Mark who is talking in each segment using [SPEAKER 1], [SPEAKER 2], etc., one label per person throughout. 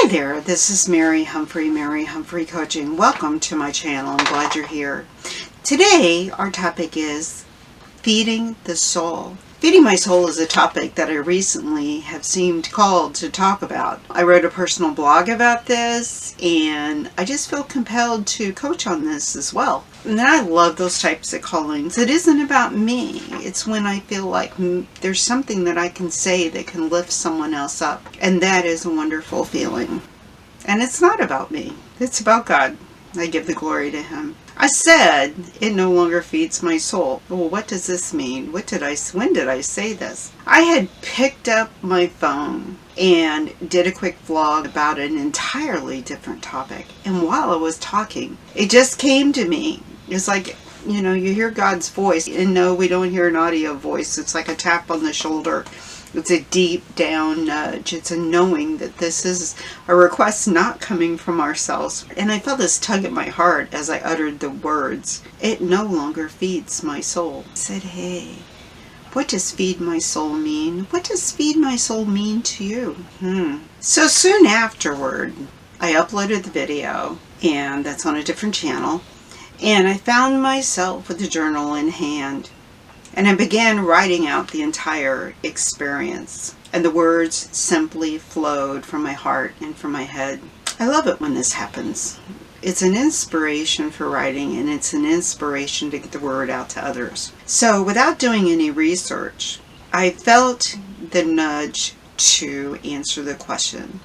[SPEAKER 1] Hi there, this is Mary Humphrey Coaching. Welcome to my channel. I'm glad you're here. Today, our topic is feeding the soul. Feeding my soul is a topic that I recently have seemed called to talk about. I wrote a personal blog about this, and I just feel compelled to coach on this as well. And I love those types of callings. It isn't about me. It's when I feel like there's something that I can say that can lift someone else up. And that is a wonderful feeling. And it's not about me. It's about God. I give the glory to Him. I said, it no longer feeds my soul. Well, what does this mean? When did I say this? I had picked up my phone and did a quick vlog about an entirely different topic. And while I was talking, it just came to me. It's like, you hear God's voice. And no, we don't hear an audio voice. It's like a tap on the shoulder. It's a deep down nudge. It's a knowing that this is a request not coming from ourselves. And I felt this tug at my heart as I uttered the words, it no longer feeds my soul. I said, hey, what does feed my soul mean? What does feed my soul mean to you? So soon afterward, I uploaded the video, and that's on a different channel. And I found myself with a journal in hand. And I began writing out the entire experience. And the words simply flowed from my heart and from my head. I love it when this happens. It's an inspiration for writing, and it's an inspiration to get the word out to others. So without doing any research, I felt the nudge to answer the question,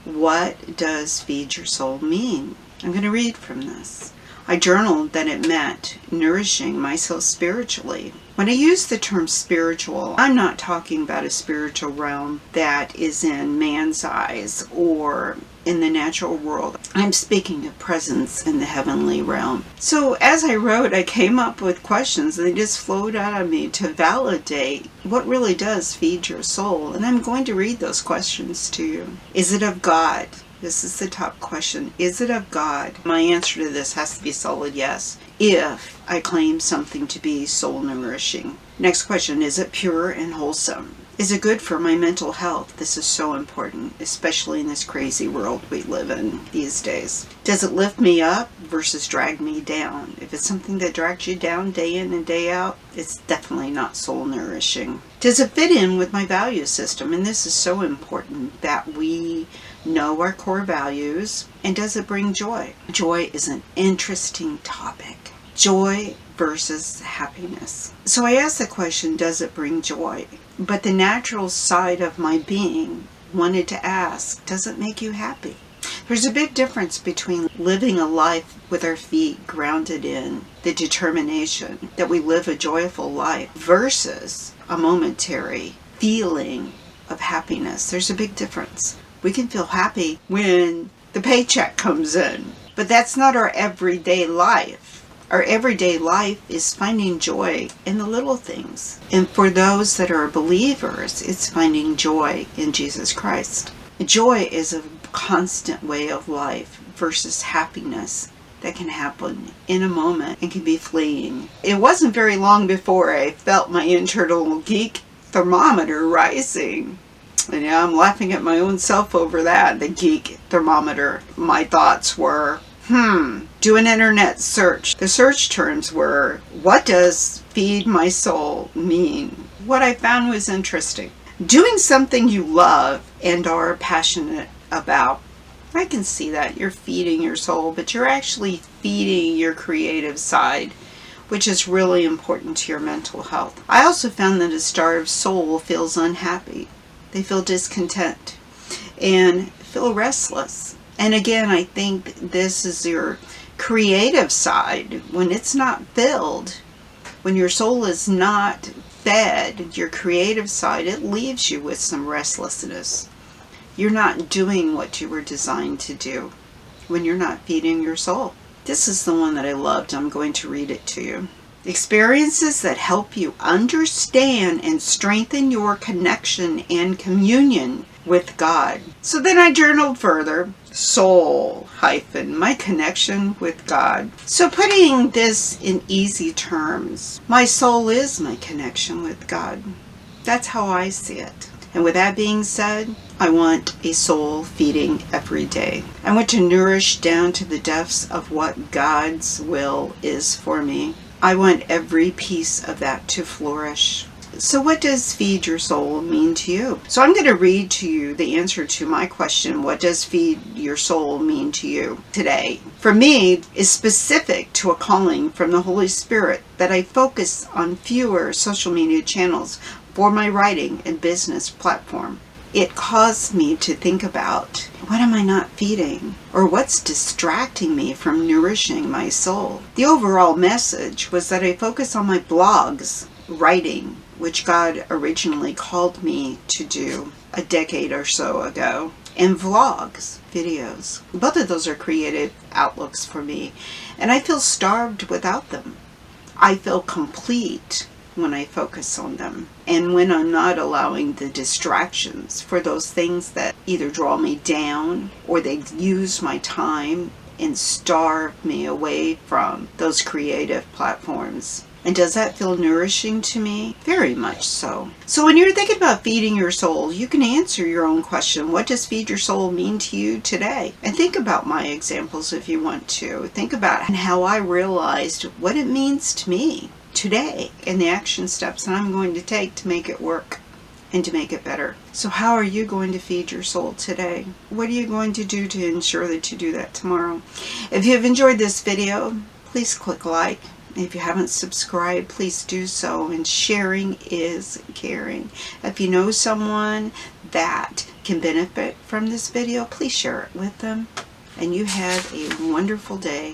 [SPEAKER 1] what does feed your soul mean? I'm going to read from this. I journaled that it meant nourishing myself spiritually. When I use the term spiritual, I'm not talking about a spiritual realm that is in man's eyes or in the natural world. I'm speaking of presence in the heavenly realm. So as I wrote, I came up with questions and they just flowed out of me to validate what really does feed your soul. And I'm going to read those questions to you. Is it of God? This is the top question. Is it of God? My answer to this has to be solid yes, if I claim something to be soul nourishing. Next question, is it pure and wholesome? Is it good for my mental health? This is so important, especially in this crazy world we live in these days. Does it lift me up versus drag me down? If it's something that drags you down day in and day out, it's definitely not soul nourishing. Does it fit in with my value system? And this is so important that we know our core values. And does it bring joy? Joy is an interesting topic. Joy versus happiness. So I asked the question, does it bring joy? But the natural side of my being wanted to ask, does it make you happy? There's a big difference between living a life with our feet grounded in the determination that we live a joyful life versus a momentary feeling of happiness. There's a big difference. We can feel happy when the paycheck comes in, but that's not our everyday life. Our everyday life is finding joy in the little things. And for those that are believers, it's finding joy in Jesus Christ. Joy is a constant way of life versus happiness that can happen in a moment and can be fleeting. It wasn't very long before I felt my internal geek thermometer rising. And yeah, I'm laughing at my own self over that, the geek thermometer. My thoughts were, do an internet search. The search terms were, what does feed my soul mean? What I found was interesting. Doing something you love and are passionate about. I can see that. You're feeding your soul, but you're actually feeding your creative side, which is really important to your mental health. I also found that a starved soul feels unhappy. They feel discontent and feel restless. And again, I think this is your creative side. When it's not filled, when your soul is not fed, your creative side, it leaves you with some restlessness. You're not doing what you were designed to do when you're not feeding your soul. This is the one that I loved. I'm going to read it to you. Experiences that help you understand and strengthen your connection and communion with God. So then I journaled further. Soul my connection with God. So putting this in easy terms, my soul is my connection with God. That's how I see it. And with that being said, I want a soul feeding every day. I want to nourish down to the depths of what God's will is for me. I want every piece of that to flourish. So what does feed your soul mean to you? So I'm going to read to you the answer to my question, what does feed your soul mean to you today? For me, is specific to a calling from the Holy Spirit that I focus on fewer social media channels for my writing and business platform. It caused me to think about, what am I not feeding? Or what's distracting me from nourishing my soul? The overall message was that I focus on my blogs, writing, which God originally called me to do a decade or so ago, and vlogs, videos. Both of those are creative outlooks for me, and I feel starved without them. I feel complete when I focus on them, and when I'm not allowing the distractions for those things that either draw me down or they use my time and starve me away from those creative platforms. And does that feel nourishing to me? Very much so. So when you're thinking about feeding your soul, you can answer your own question. What does feed your soul mean to you today? And think about my examples if you want to. Think about how I realized what it means to me today and the action steps that I'm going to take to make it work and to make it better. So how are you going to feed your soul today? What are you going to do to ensure that you do that tomorrow? If you've enjoyed this video, please click like. If you haven't subscribed, please do so. And sharing is caring. If you know someone that can benefit from this video, please share it with them. And you have a wonderful day.